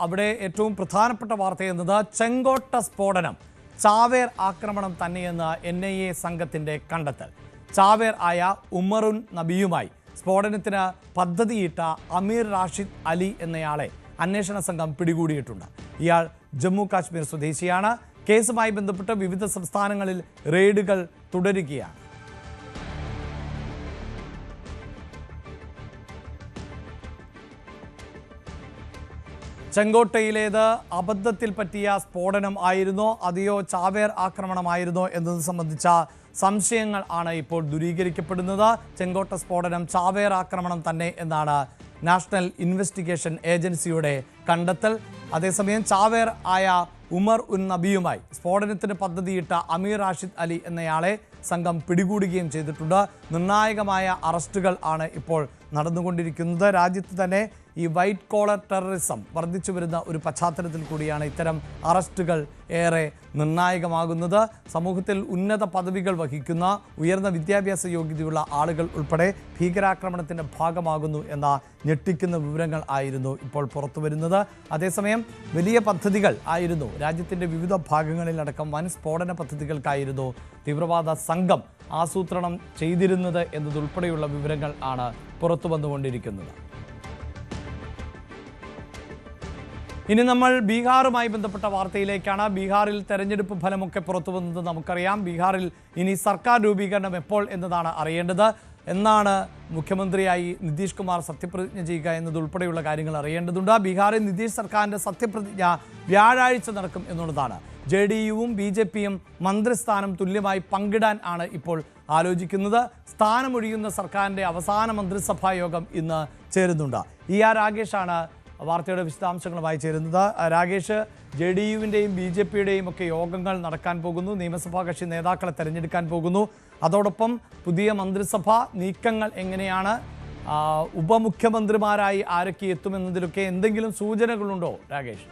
അവിടെ ഏറ്റവും പ്രധാനപ്പെട്ട വാർത്ത എന്നത് ചെങ്കോട്ട സ്ഫോടനം ചാവേർ ആക്രമണം തന്നെയെന്ന് NIA സംഘത്തിന്റെ കണ്ടെത്തൽ. ചാവേർ ആയ ഉമറുൻ നബിയുമായി സ്ഫോടനത്തിന് പദ്ധതിയിട്ട അമീർ റാഷിദ് അലി എന്നയാളെ അന്വേഷണ സംഘം പിടികൂടിയിട്ടുണ്ട്. ഇയാൾ ജമ്മു കാശ്മീർ സ്വദേശിയാണ്. കേസുമായി ബന്ധപ്പെട്ട് വിവിധ സംസ്ഥാനങ്ങളിൽ റെയ്ഡുകൾ തുടരുകയാണ്. ചെങ്കോട്ടയിലേത് അബദ്ധത്തിൽ പറ്റിയ സ്ഫോടനം ആയിരുന്നോ അതെയോ ചാവേർ ആക്രമണമായിരുന്നോ എന്നത് സംബന്ധിച്ച സംശയങ്ങൾ ആണ് ഇപ്പോൾ ദൂരീകരിക്കപ്പെടുന്നത്. ചെങ്കോട്ട സ്ഫോടനം ചാവേർ ആക്രമണം തന്നെ എന്നാണ് നാഷണൽ ഇൻവെസ്റ്റിഗേഷൻ ഏജൻസിയുടെ കണ്ടെത്തൽ. അതേസമയം ചാവേർ ആയ ഉമർ ഉൻ നബിയുമായി സ്ഫോടനത്തിന് പദ്ധതിയിട്ട അമീർ റാഷിദ് അലി എന്നയാളെ സംഘം പിടികൂടുകയും ചെയ്തിട്ടുണ്ട്. നിർണായകമായ അറസ്റ്റുകൾ ആണ് ഇപ്പോൾ നടന്നുകൊണ്ടിരിക്കുന്നത്. രാജ്യത്ത് തന്നെ ഈ വൈറ്റ് കോളർ ടെററിസം വർദ്ധിച്ചു വരുന്ന ഒരു പശ്ചാത്തലത്തിൽ കൂടിയാണ് ഇത്തരം അറസ്റ്റുകൾ ഏറെ നിർണായകമാകുന്നത്. സമൂഹത്തിൽ ഉന്നത പദവികൾ വഹിക്കുന്ന ഉയർന്ന വിദ്യാഭ്യാസ യോഗ്യതയുള്ള ആളുകൾ ഉൾപ്പെടെ ഭീകരാക്രമണത്തിൻ്റെ ഭാഗമാകുന്നു എന്ന ഞെട്ടിക്കുന്ന വിവരങ്ങൾ ആയിരുന്നു ഇപ്പോൾ പുറത്തു വരുന്നത്. അതേസമയം വലിയ പദ്ധതികൾ ആയിരുന്നു രാജ്യത്തിൻ്റെ വിവിധ ഭാഗങ്ങളിലടക്കം വൻ സ്ഫോടന പദ്ധതികൾക്കായിരുന്നു തീവ്രവാദ സംഘം ആസൂത്രണം ചെയ്തിരുന്നത് എന്നതുൾപ്പെടെയുള്ള വിവരങ്ങൾ ആണ് പുറത്തു വന്നുകൊണ്ടിരിക്കുന്നത്. ഇനി നമ്മൾ ബീഹാറുമായി ബന്ധപ്പെട്ട വാർത്തയിലേക്കാണ്. ബീഹാറിൽ തെരഞ്ഞെടുപ്പ് ഫലമൊക്കെ പുറത്തു വന്നത് നമുക്കറിയാം. ബീഹാറിൽ ഇനി സർക്കാർ രൂപീകരണം എപ്പോൾ എന്നതാണ് അറിയേണ്ടത്. എന്നാണ് മുഖ്യമന്ത്രിയായി നിതീഷ് കുമാർ സത്യപ്രതിജ്ഞ ചെയ്യുക എന്നതുൾപ്പെടെയുള്ള കാര്യങ്ങൾ അറിയേണ്ടതുണ്ട്. ബീഹാറിൽ നിതീഷ് സർക്കാരിൻ്റെ സത്യപ്രതിജ്ഞ വ്യാഴാഴ്ച നടക്കും എന്നുള്ളതാണ്. JDUവും BJPയും മന്ത്രിസ്ഥാനം തുല്യമായി പങ്കിടാൻ ആണ് ഇപ്പോൾ ആലോചിക്കുന്നത്. സ്ഥാനമൊഴിയുന്ന സർക്കാരിൻ്റെ അവസാന മന്ത്രിസഭാ യോഗം ഇന്ന് ചേരുന്നുണ്ട്. ER രാഗേഷാണ് വാർത്തയുടെ വിശദാംശങ്ങളുമായി ചേരുന്നത്. രാഗേഷ്, JDUവിൻ്റെയും BJPയുടെയും ഒക്കെ യോഗങ്ങൾ നടക്കാൻ പോകുന്നു. നിയമസഭാ കക്ഷി നേതാക്കളെ തെരഞ്ഞെടുക്കാൻ പോകുന്നു. അതോടൊപ്പം പുതിയ മന്ത്രിസഭാ നീക്കങ്ങൾ എങ്ങനെയാണ്, ഉപമുഖ്യമന്ത്രിമാരായി ആരൊക്കെ എത്തുമെന്നതിലൊക്കെ എന്തെങ്കിലും സൂചനകളുണ്ടോ രാഗേഷ്?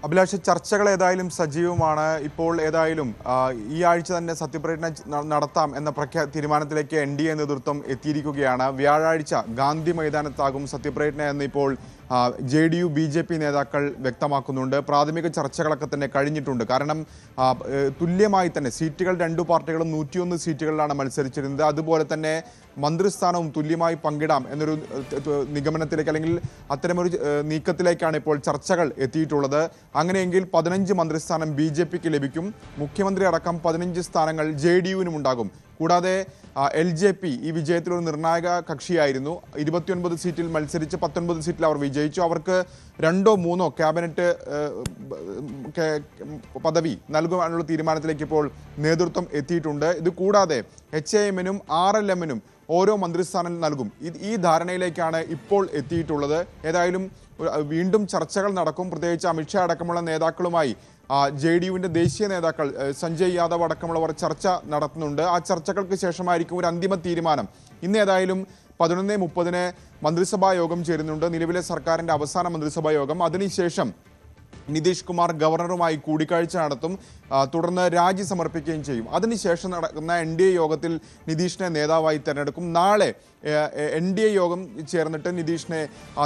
അഭിലാഷ്, ചർച്ചകൾ ഏതായാലും സജീവമാണ്. ഇപ്പോൾ ഏതായാലും ഈ ആഴ്ച തന്നെ സത്യപ്രതിജ്ഞ നടത്താം എന്ന തീരുമാനത്തിലേക്ക് NDA നേതൃത്വം എത്തിയിരിക്കുകയാണ്. വ്യാഴാഴ്ച ഗാന്ധി മൈതാനത്താകും സത്യപ്രതിജ്ഞ എന്ന് ഇപ്പോൾ JDU BJP നേതാക്കൾ വ്യക്തമാക്കുന്നുണ്ട്. പ്രാഥമിക ചർച്ചകളൊക്കെ തന്നെ കഴിഞ്ഞിട്ടുണ്ട്. കാരണം തുല്യമായി തന്നെ സീറ്റുകൾ രണ്ടു പാർട്ടികളും 101 സീറ്റുകളിലാണ് മത്സരിച്ചിരുന്നത്. അതുപോലെ തന്നെ മന്ത്രിസ്ഥാനവും തുല്യമായി പങ്കിടാം എന്നൊരു നിഗമനത്തിലേക്ക് അല്ലെങ്കിൽ അത്തരമൊരു നീക്കത്തിലേക്കാണ് ഇപ്പോൾ ചർച്ചകൾ എത്തിയിട്ടുള്ളത്. അങ്ങനെയെങ്കിൽ 15 മന്ത്രിസ്ഥാനം BJPക്ക് ലഭിക്കും. മുഖ്യമന്ത്രി അടക്കം 15 സ്ഥാനങ്ങൾ JDUവിനും ഉണ്ടാകും. കൂടാതെ LJP ഈ വിജയത്തിൽ ഒരു നിർണായക കക്ഷിയായിരുന്നു. 29 സീറ്റിൽ മത്സരിച്ച് 19 സീറ്റിൽ അവർ വിജയിച്ചു. അവർക്ക് 2 or 3 ക്യാബിനറ്റ് പദവി നൽകുവാനുള്ള തീരുമാനത്തിലേക്ക് ഇപ്പോൾ നേതൃത്വം എത്തിയിട്ടുണ്ട്. ഇത് കൂടാതെ HAMനും RLMനും ഓരോ മന്ത്രിസ്ഥാനം നൽകും. ഈ ധാരണയിലേക്കാണ് ഇപ്പോൾ എത്തിയിട്ടുള്ളത്. ഏതായാലും വീണ്ടും ചർച്ചകൾ നടക്കും. പ്രത്യേകിച്ച് അമിത്ഷാ അടക്കമുള്ള നേതാക്കളുമായി JDUവിൻ്റെ ദേശീയ നേതാക്കൾ സഞ്ജയ് യാദവ് അടക്കമുള്ളവർ ചർച്ച നടത്തുന്നുണ്ട്. ആ ചർച്ചകൾക്ക് ശേഷമായിരിക്കും ഒരു അന്തിമ തീരുമാനം. ഇന്ന് ഏതായാലും 11:30 മന്ത്രിസഭാ യോഗം ചേരുന്നുണ്ട്. നിലവിലെ സർക്കാരിൻ്റെ അവസാന മന്ത്രിസഭാ യോഗം. അതിനുശേഷം നിതീഷ് കുമാർ ഗവർണറുമായി കൂടിക്കാഴ്ച നടത്തും. തുടർന്ന് രാജി സമർപ്പിക്കുകയും ചെയ്യും. അതിനുശേഷം നടക്കുന്ന NDA യോഗത്തിൽ നിതീഷിനെ നേതാവായി തിരഞ്ഞെടുക്കും. നാളെ NDA യോഗം ചേർന്നിട്ട് നിതീഷിനെ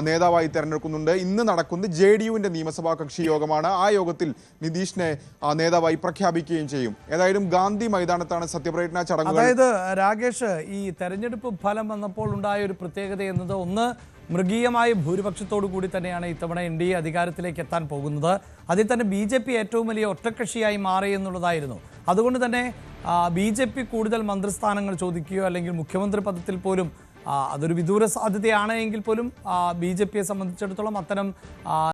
നേതാവായി തിരഞ്ഞെടുക്കുന്നുണ്ട്. ഇന്ന് നടക്കുന്നത് JDUവിൻ്റെ നിയമസഭാ കക്ഷി യോഗമാണ്. ആ യോഗത്തിൽ നിതീഷിനെ നേതാവായി പ്രഖ്യാപിക്കുകയും ചെയ്യും. ഏതായാലും ഗാന്ധി മൈതാനത്താണ് സത്യപ്രതിജ്ഞാ ചടങ്ങുകൾ. അതായത് രാഗേഷ്, ഈ തെരഞ്ഞെടുപ്പ് ഫലം വന്നപ്പോൾ ഉണ്ടായ ഒരു പ്രത്യേകത എന്നത് ഒന്ന്, മൃഗീയമായ ഭൂരിപക്ഷത്തോടു കൂടി തന്നെയാണ് ഇത്തവണ NDA അധികാരത്തിലേക്ക് എത്താൻ പോകുന്നത്. അതിൽ തന്നെ BJP ഏറ്റവും വലിയ ഒറ്റക്കക്ഷിയായി മാറി എന്നുള്ളതായിരുന്നു. അതുകൊണ്ട് തന്നെ BJP കൂടുതൽ മന്ത്രിസ്ഥാനങ്ങൾ ചോദിക്കുകയോ അല്ലെങ്കിൽ മുഖ്യമന്ത്രി പദത്തിൽ പോലും അതൊരു വിദൂര സാധ്യതയാണ് എങ്കിൽ പോലും BJPയെ സംബന്ധിച്ചിടത്തോളം അത്തരം